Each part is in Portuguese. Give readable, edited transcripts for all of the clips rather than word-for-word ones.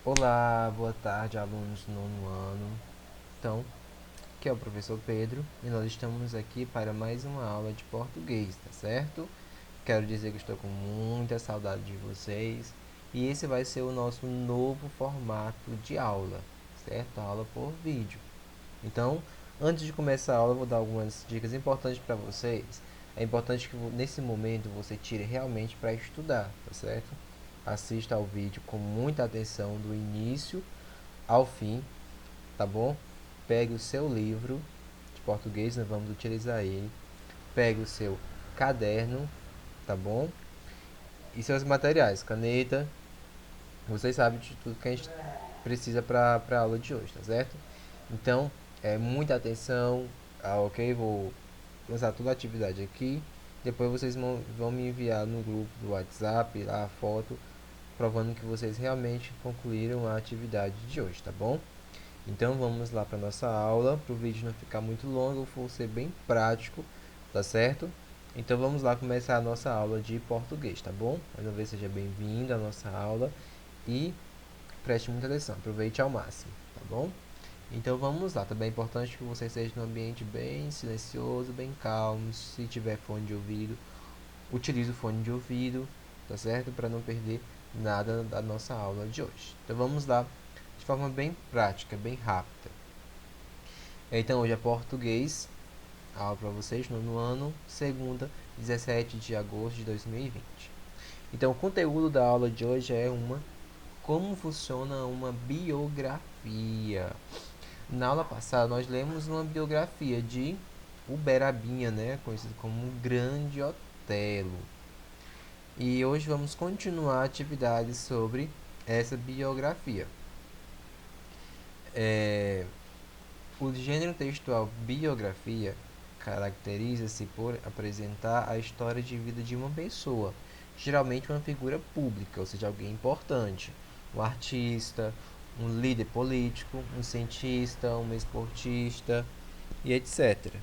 Olá, boa tarde, alunos do nono ano. Então, aqui é o professor Pedro e nós estamos aqui para mais uma aula de português, tá certo? Quero dizer que estou com muita saudade de vocês e esse vai ser o nosso novo formato de aula, certo? Aula por vídeo. Então, antes de começar a aula, eu vou dar algumas dicas importantes para vocês. É importante que nesse momento você tire realmente para estudar, tá certo? Assista ao vídeo com muita atenção do início ao fim, tá bom? Pegue o seu livro de português, nós vamos utilizar ele. Pegue o seu caderno, tá bom? E seus materiais, caneta. Vocês sabem de tudo que a gente precisa para a aula de hoje, tá certo? Então, muita atenção, ok? Vou lançar toda a atividade aqui. Depois vocês vão me enviar no grupo do WhatsApp a foto provando que vocês realmente concluíram a atividade de hoje, tá bom? Então vamos lá para nossa aula, para o vídeo não ficar muito longo, vou ser bem prático, tá certo? Então vamos lá começar a nossa aula de português, tá bom? Mais uma vez seja bem-vindo à nossa aula e preste muita atenção, aproveite ao máximo, tá bom? Então vamos lá, também é importante que você esteja num ambiente bem silencioso, bem calmo. Se tiver fone de ouvido, utilize o fone de ouvido, tá certo? Para não perder nada da nossa aula de hoje. Então vamos lá, de forma bem prática, bem rápida. Então hoje é português, aula para vocês, no ano, segunda, 17 de agosto de 2020. Então o conteúdo da aula de hoje é como funciona uma biografia. Na aula passada nós lemos uma biografia de Uberabinha, né, conhecido como o Grande Otelo. E hoje vamos continuar a atividade sobre essa biografia. O gênero textual biografia caracteriza-se por apresentar a história de vida de uma pessoa, geralmente uma figura pública, ou seja, alguém importante, um artista, um líder político, um cientista, um esportista e etc.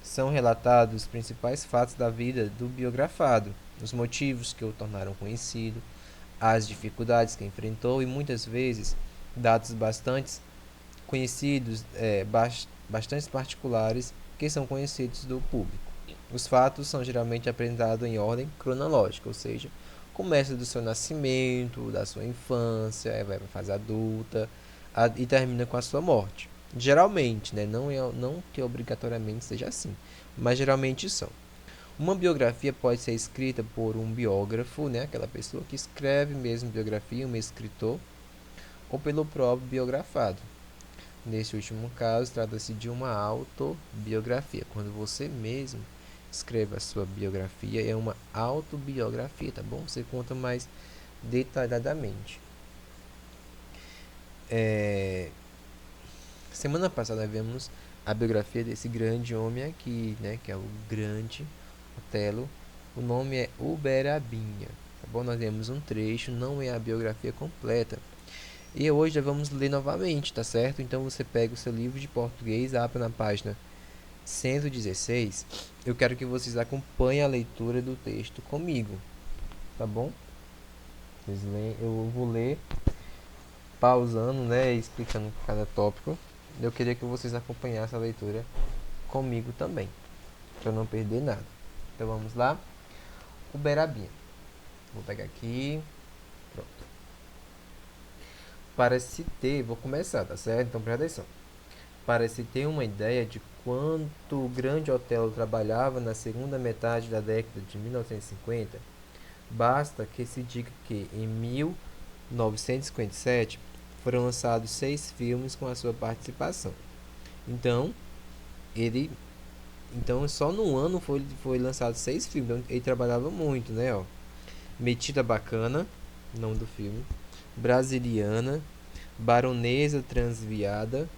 São relatados os principais fatos da vida do biografado, os motivos que o tornaram conhecido, as dificuldades que enfrentou e muitas vezes dados bastante conhecidos, bastante particulares que são conhecidos do público. Os fatos são geralmente apresentados em ordem cronológica, ou seja, começa do seu nascimento, da sua infância, vai para a fase adulta e termina com a sua morte. Geralmente, né, não que obrigatoriamente seja assim, mas geralmente são. Uma biografia pode ser escrita por um biógrafo, né, aquela pessoa que escreve mesmo biografia, um escritor, ou pelo próprio biografado. Nesse último caso, trata-se de uma autobiografia. Quando você mesmo escreve a sua biografia, é uma autobiografia, tá bom? Você conta mais detalhadamente. Semana passada vimos a biografia desse grande homem aqui, né? Que é o Grande Otelo. O nome é Uberabinha, tá bom? Nós vemos um trecho, não é a biografia completa. E hoje já vamos ler novamente, tá certo? Então você pega o seu livro de português, abre na página 116. Eu quero que vocês acompanhem a leitura do texto comigo, tá bom? Eu vou ler pausando, né, explicando cada tópico. Eu queria que vocês acompanhassem a leitura comigo também, para não perder nada. Então vamos lá. Uberabinha. Vou pegar aqui. Pronto. Para se ter, vou começar, tá certo? Então presta atenção. Para se ter uma ideia de quanto o Grande Otelo trabalhava na segunda metade da década de 1950, basta que se diga que em 1957 foram lançados 6 filmes com a sua participação. Então, ele só no ano foi lançado 6 filmes. Então, ele trabalhava muito, né, ó. Metida Bacana, nome do filme. Brasiliana, Baronesa Transviada,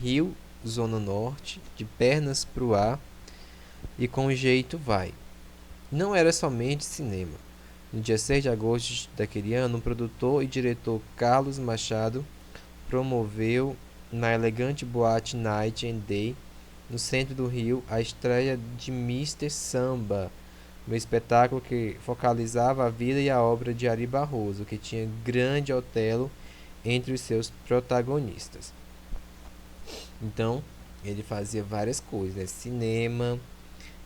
Rio, Zona Norte, De Pernas pro Ar e Com Jeito Vai. Não era somente cinema. No dia 6 de agosto daquele ano, o produtor e diretor Carlos Machado promoveu na elegante boate Night and Day, no centro do Rio, a estreia de Mister Samba, um espetáculo que focalizava a vida e a obra de Ari Barroso, que tinha Grande Otelo entre os seus protagonistas. Então, ele fazia várias coisas, né? Cinema,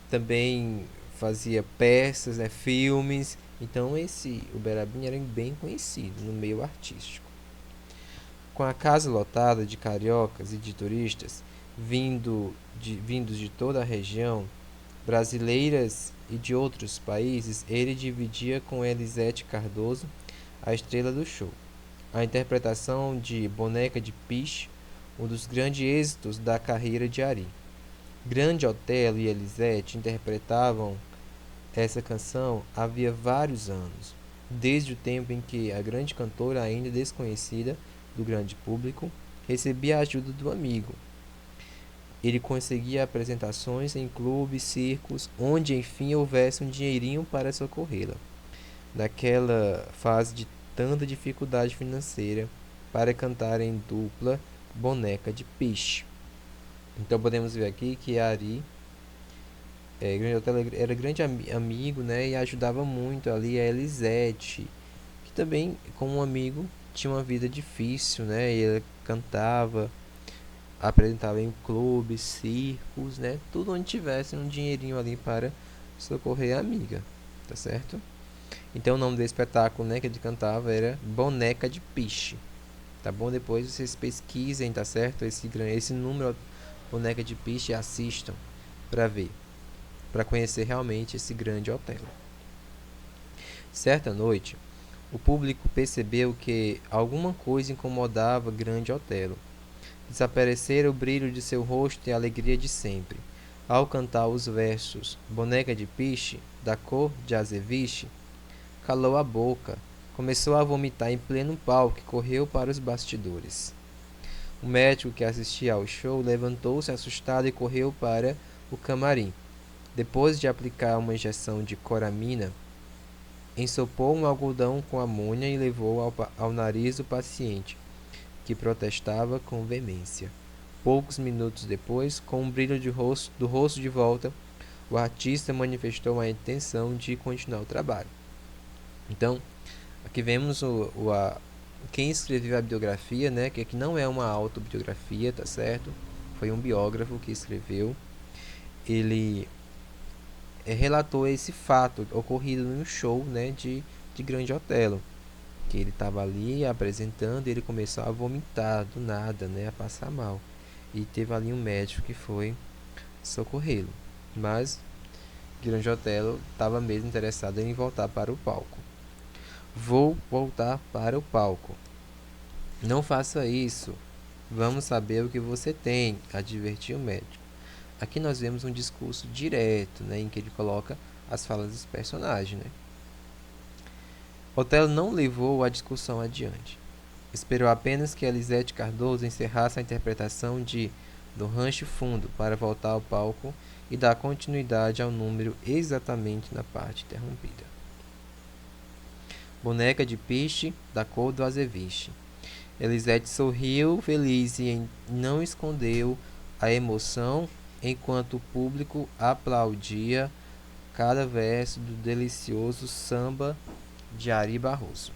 também fazia peças, né? Filmes. Então, o Berabinho era bem conhecido no meio artístico. Com a casa lotada de cariocas e de turistas vindos de toda a região, brasileiras e de outros países, ele dividia com Elisete Cardoso a estrela do show. A interpretação de Boneca de Piche, um dos grandes êxitos da carreira de Ari. Grande Otelo e Elisete interpretavam essa canção havia vários anos, desde o tempo em que a grande cantora, ainda desconhecida do grande público, recebia a ajuda do amigo. Ele conseguia apresentações em clubes, circos, onde enfim houvesse um dinheirinho para socorrê-la. Naquela fase de tanta dificuldade financeira, para cantar em dupla Boneca de Piche. Então podemos ver aqui que Ari Grande Otelo era grande amigo, né, e ajudava muito ali a Elisete, que também, como um amigo, tinha uma vida difícil, né, e ele cantava, apresentava em clubes, circos, né, tudo onde tivesse um dinheirinho ali para socorrer a amiga, tá certo? Então o nome do espetáculo, né, que ele cantava era Boneca de Piche, tá bom? Depois vocês pesquisem, tá certo? Esse número Boneca de Piche e assistam para ver, para conhecer realmente esse grande Otelo. Certa noite, o público percebeu que alguma coisa incomodava grande Otelo. Desaparecera o brilho de seu rosto e a alegria de sempre. Ao cantar os versos Boneca de Piche, da cor de azeviche, calou a boca, começou a vomitar em pleno palco e correu para os bastidores. O médico que assistia ao show levantou-se assustado e correu para o camarim. Depois de aplicar uma injeção de coramina, ensopou um algodão com amônia e levou ao nariz do paciente, que protestava com veemência. Poucos minutos depois, com um brilho do rosto de volta, o artista manifestou a intenção de continuar o trabalho. Então, aqui vemos quem escreveu a biografia, né, que aqui não é uma autobiografia, tá certo? Foi um biógrafo que escreveu. Ele relatou esse fato ocorrido no show, né, de Grande Otelo, que ele estava ali apresentando e ele começou a vomitar do nada, né, a passar mal, e teve ali um médico que foi socorrê-lo, mas Grande Otelo estava mesmo interessado em voltar para o palco. Vou voltar para o palco. Não faça isso. Vamos saber o que você tem, advertiu o médico. Aqui nós vemos um discurso direto, né, em que ele coloca as falas dos personagens. Né? Otelo não levou a discussão adiante. Esperou apenas que Elisete Cardoso encerrasse a interpretação de Do Rancho Fundo para voltar ao palco e dar continuidade ao número exatamente na parte interrompida. Boneca de Piche, da cor do azeviche. Elisete sorriu feliz e não escondeu a emoção enquanto o público aplaudia cada verso do delicioso samba de Ari Barroso.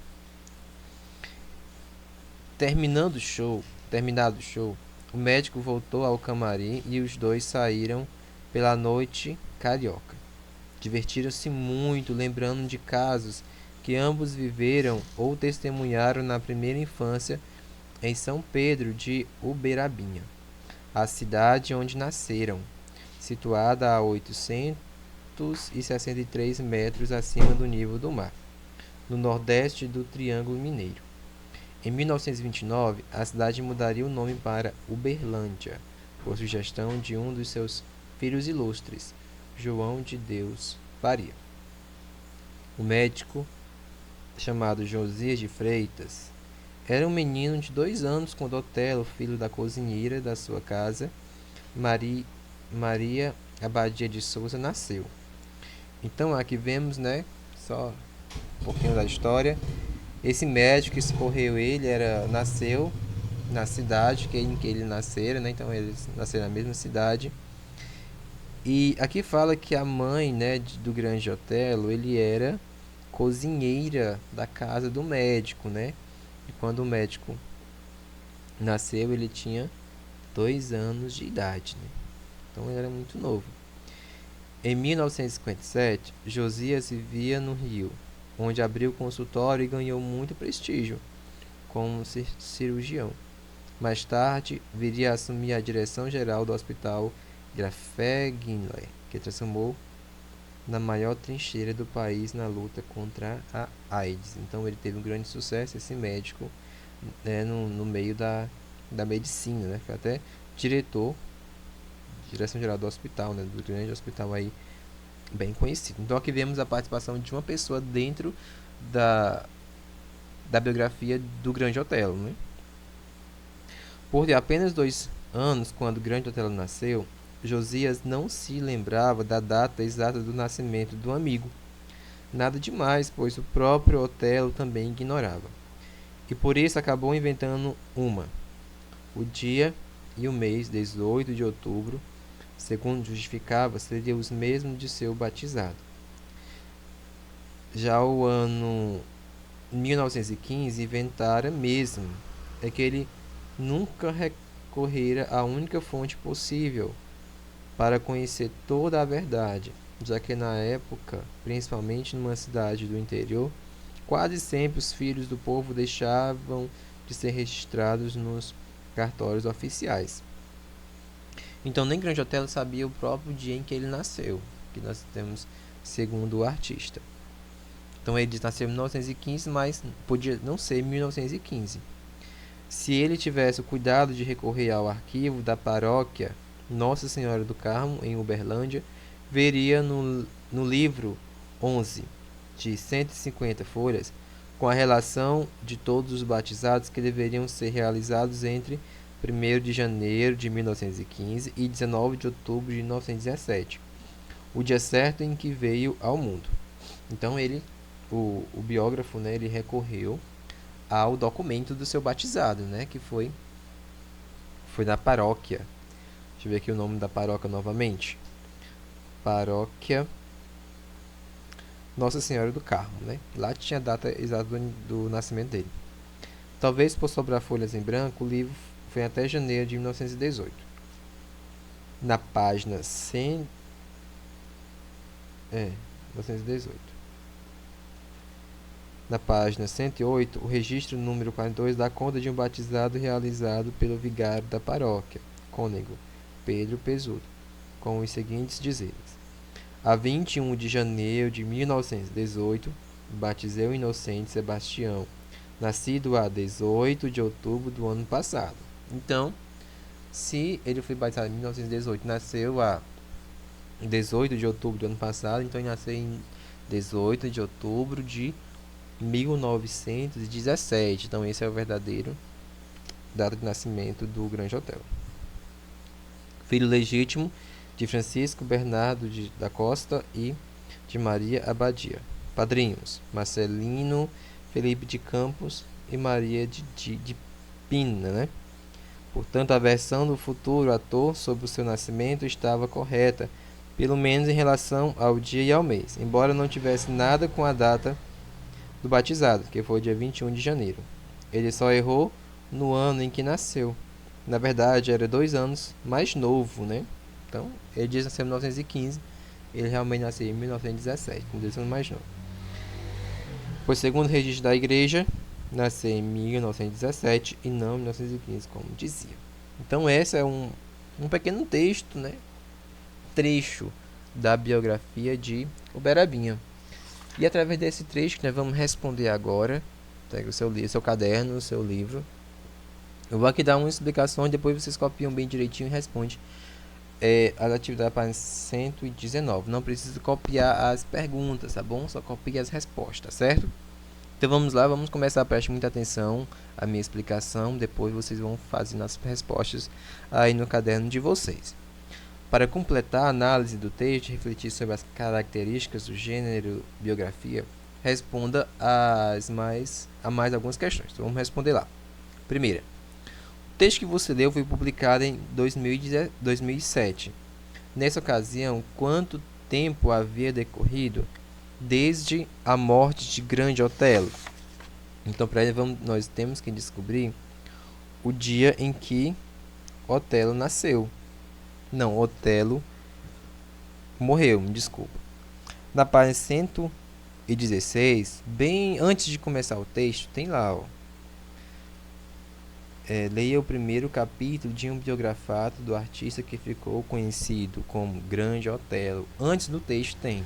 Terminado o show, o médico voltou ao camarim e os dois saíram pela noite carioca. Divertiram-se muito, lembrando de casos que ambos viveram ou testemunharam na primeira infância em São Pedro de Uberabinha, a cidade onde nasceram, situada a 863 metros acima do nível do mar, no nordeste do Triângulo Mineiro. Em 1929, a cidade mudaria o nome para Uberlândia, por sugestão de um dos seus filhos ilustres, João de Deus Faria. O médico, chamado Josias de Freitas, era um menino de 2 anos quando Otelo, filho da cozinheira da sua casa, Maria Abadia de Souza, nasceu. Então aqui vemos, né, só um pouquinho da história. Esse médico que socorreu ele nasceu na cidade em que ele nascera, né? Então eles nasceram na mesma cidade. E aqui fala que a mãe, né, do grande Otelo, ele era cozinheira da casa do médico, né? E quando o médico nasceu, ele tinha 2 anos de idade, né? Então ele era muito novo. Em 1957, Josias vivia no Rio, onde abriu consultório e ganhou muito prestígio como cirurgião. Mais tarde, viria a assumir a direção geral do Hospital Grafenegger, que transformou na maior trincheira do país na luta contra a AIDS. Então ele teve um grande sucesso, esse médico, né, no meio da medicina, né? Foi até direção geral do hospital, né, do grande hospital aí, bem conhecido. Então aqui vemos a participação de uma pessoa dentro da, da biografia do Grande Otelo, né? Por ter apenas 2 anos quando o Grande Otelo nasceu, Josias não se lembrava da data exata do nascimento do amigo. Nada demais, pois o próprio Otelo também ignorava. E por isso acabou inventando o dia e o mês 18 de outubro, segundo justificava, seria os mesmos de seu batizado. Já o ano 1915 inventara mesmo, é que ele nunca recorrera à única fonte possível para conhecer toda a verdade, já que na época, principalmente numa cidade do interior, quase sempre os filhos do povo deixavam de ser registrados nos cartórios oficiais. Então nem Grande Otelo sabia o próprio dia em que ele nasceu, que nós temos segundo o artista. Então ele nasceu em 1915, mas podia não ser 1915. Se ele tivesse o cuidado de recorrer ao arquivo da paróquia Nossa Senhora do Carmo, em Uberlândia, veria no livro 11, de 150 folhas, com a relação de todos os batizados que deveriam ser realizados entre 1º de janeiro de 1915 e 19 de outubro de 1917, o dia certo em que veio ao mundo. Então o biógrafo, né, ele recorreu ao documento do seu batizado, né, que foi na paróquia. Deixa eu ver aqui o nome da paróquia novamente. Paróquia Nossa Senhora do Carmo, né? Lá tinha a data exata do nascimento dele. Talvez por sobrar folhas em branco, o livro foi até janeiro de 1918. Na página 100... 1918. Na página 108, o registro número 42 dá conta de um batizado realizado pelo vigário da paróquia, cônego Pedro Pesudo, com os seguintes dizeres: a 21 de janeiro de 1918, batizei o inocente Sebastião, nascido a 18 de outubro do ano passado. Então, se ele foi batizado em 1918, nasceu a 18 de outubro do ano passado, então ele nasceu em 18 de outubro de 1917. Então esse é o verdadeiro data de nascimento do Grande Otelo. Filho legítimo de Francisco Bernardo da Costa e de Maria Abadia. Padrinhos: Marcelino Felipe de Campos e Maria de Pina, né? Portanto, a versão do futuro ator sobre o seu nascimento estava correta, pelo menos em relação ao dia e ao mês, embora não tivesse nada com a data do batizado, que foi dia 21 de janeiro. Ele só errou no ano em que nasceu. Na verdade, era 2 anos mais novo, né? Então, ele diz que nasceu em 1915, ele realmente nasceu em 1917, 2 anos mais novo. Pois, segundo o registro da igreja, nasceu em 1917 e não em 1915, como dizia. Então, esse é um pequeno texto, né? Trecho da biografia de Uberabinha. E através desse trecho que nós vamos responder agora, pega o seu caderno, o seu livro. Eu vou aqui dar uma explicação e depois vocês copiam bem direitinho e respondem as atividades da página 119. Não precisa copiar as perguntas, tá bom? Só copia as respostas, certo? Então vamos lá, vamos começar. Preste muita atenção à minha explicação. Depois vocês vão fazendo as respostas aí no caderno de vocês. Para completar a análise do texto e refletir sobre as características do gênero biografia, responda a mais algumas questões. Então vamos responder lá. Primeira, o texto que você leu foi publicado em 2007. Nessa ocasião, quanto tempo havia decorrido desde a morte de Grande Otelo? Então, para ele, nós temos que descobrir o dia em que Otelo nasceu. Não, Otelo morreu, me desculpa. Na página 116, bem antes de começar o texto, tem lá, ó. Leia o primeiro capítulo de um biografato do artista que ficou conhecido como Grande Otelo. Antes do texto tem.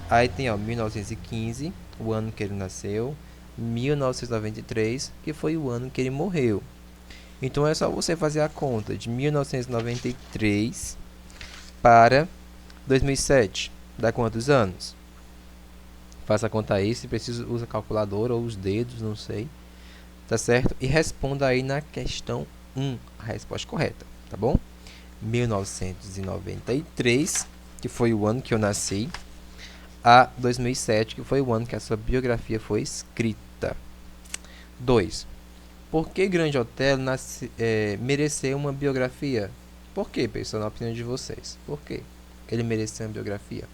Aí tem, ó, 1915, o ano que ele nasceu, 1993, que foi o ano que ele morreu. Então é só você fazer a conta de 1993 para 2007. Dá quantos anos? Faça a conta aí, se precisa usa a calculadora ou os dedos, não sei. Tá certo? E responda aí na questão 1, a resposta correta, tá bom? 1993, que foi o ano que eu nasci, a 2007, que foi o ano que a sua biografia foi escrita. 2. Por que Grande Otelo mereceu uma biografia? Por que, pessoal, na opinião de vocês? Por que ele mereceu uma biografia?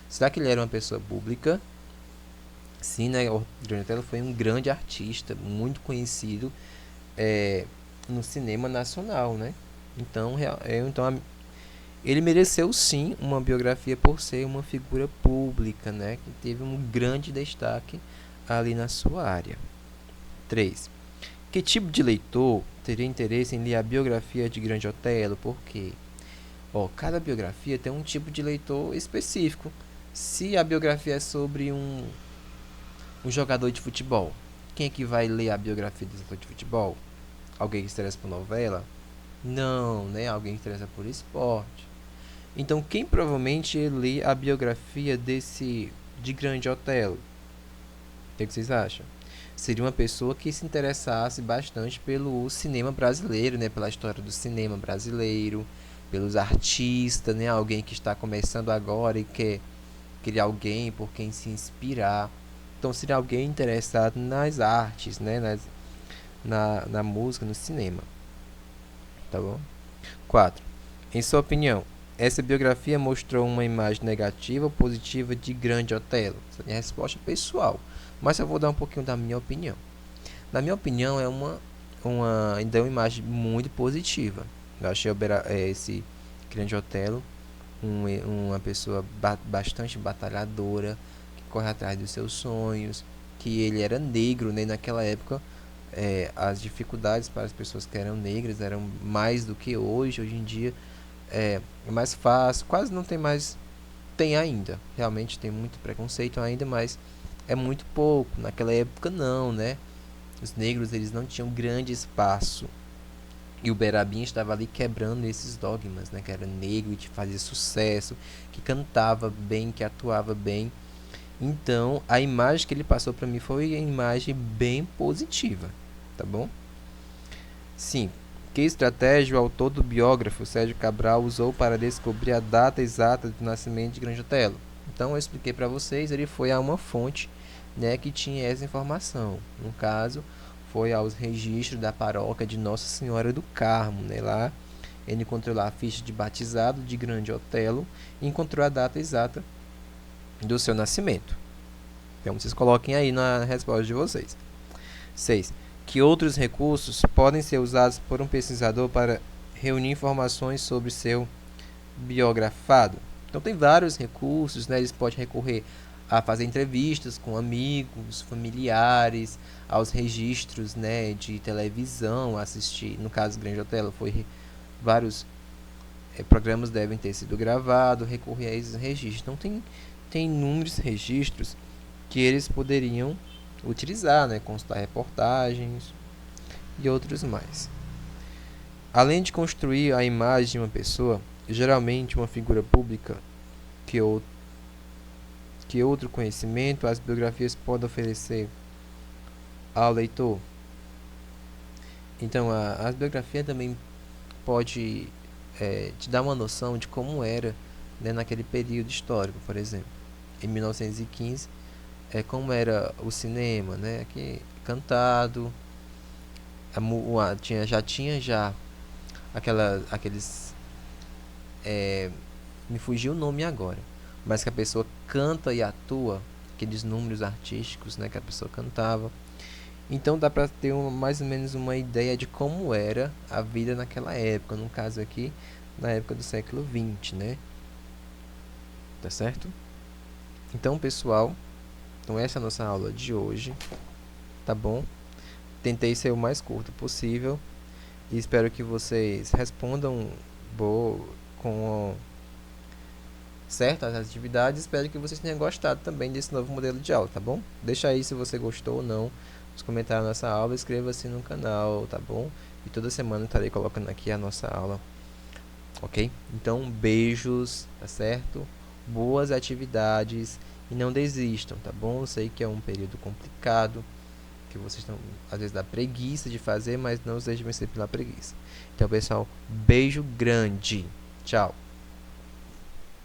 Será que ele era uma pessoa pública? Sim, né? O Grande Otelo foi um grande artista, muito conhecido no cinema nacional, né? Então, ele mereceu sim uma biografia por ser uma figura pública, né? Que teve um grande destaque ali na sua área. 3. Que tipo de leitor teria interesse em ler a biografia de Grande Otelo? Por quê? Cada biografia tem um tipo de leitor específico. Se a biografia é sobre um jogador de futebol, quem é que vai ler a biografia desse jogador de futebol? Alguém que se interessa por novela? Não, né? Alguém que se interessa por esporte. Então, quem provavelmente lê a biografia de Grande Otelo? O que vocês acham? Seria uma pessoa que se interessasse bastante pelo cinema brasileiro, né? Pela história do cinema brasileiro, pelos artistas, né? Alguém que está começando agora e quer criar alguém por quem se inspirar. Então, seria alguém interessado nas artes, né? Na música, no cinema. Tá bom? 4. Em sua opinião, essa biografia mostrou uma imagem negativa ou positiva de Grande Otelo? Essa é a minha resposta pessoal. Mas eu vou dar um pouquinho da minha opinião. Na minha opinião, ainda é uma imagem muito positiva. Eu achei esse Grande Otelo uma pessoa bastante batalhadora, que corre atrás dos seus sonhos, que ele era negro, né? Naquela época, as dificuldades para as pessoas que eram negras eram mais do que hoje. Hoje em dia é mais fácil, quase não tem mais, tem ainda, realmente tem muito preconceito ainda, mas é muito pouco. Naquela época não, né? Os negros eles não tinham grande espaço. E o Berabim estava ali quebrando esses dogmas, né? Que era negro e que fazia sucesso, que cantava bem, que atuava bem. Então, a imagem que ele passou para mim foi uma imagem bem positiva, tá bom? 5. Que estratégia o autor do biógrafo Sérgio Cabral usou para descobrir a data exata do nascimento de Grande Otelo? Então, eu expliquei para vocês, ele foi a uma fonte, né, que tinha essa informação. No caso, foi aos registros da paróquia de Nossa Senhora do Carmo, né? Lá ele encontrou lá a ficha de batizado de Grande Otelo e encontrou a data exata do seu nascimento. Então vocês coloquem aí na resposta de vocês. 6. Que outros recursos podem ser usados por um pesquisador para reunir informações sobre seu biografado? Então tem vários recursos, né? Eles podem recorrer a fazer entrevistas com amigos, familiares, aos registros, né, de televisão, assistir. No caso, Grande Otelo, vários programas devem ter sido gravados, recorrer a esses registros. Então tem inúmeros registros que eles poderiam utilizar, né, consultar reportagens e outros mais. Além de construir a imagem de uma pessoa, geralmente uma figura pública que outro conhecimento as biografias podem oferecer ao leitor. Então, a biografia também pode te dar uma noção de como era, né, naquele período histórico, por exemplo. Em 1915, como era o cinema, né, aqui, cantado, já tinha aqueles... me fugiu o nome agora, mas que a pessoa canta e atua, aqueles números artísticos, né, que a pessoa cantava. Então dá para ter mais ou menos uma ideia de como era a vida naquela época, no caso aqui, na época do século XX, né? Tá certo? Então, pessoal, então essa é a nossa aula de hoje, tá bom? Tentei ser o mais curto possível e espero que vocês respondam com certas atividades. Espero que vocês tenham gostado também desse novo modelo de aula, tá bom? Deixa aí se você gostou ou não nos comentários da nossa aula, inscreva-se no canal, tá bom? E toda semana eu estarei colocando aqui a nossa aula, ok? Então, beijos, tá certo? Boas atividades e não desistam, tá bom? Eu sei que é um período complicado, que vocês estão, às vezes, dá preguiça de fazer, mas não os deixe vencer pela preguiça. Então, pessoal, beijo grande. Tchau.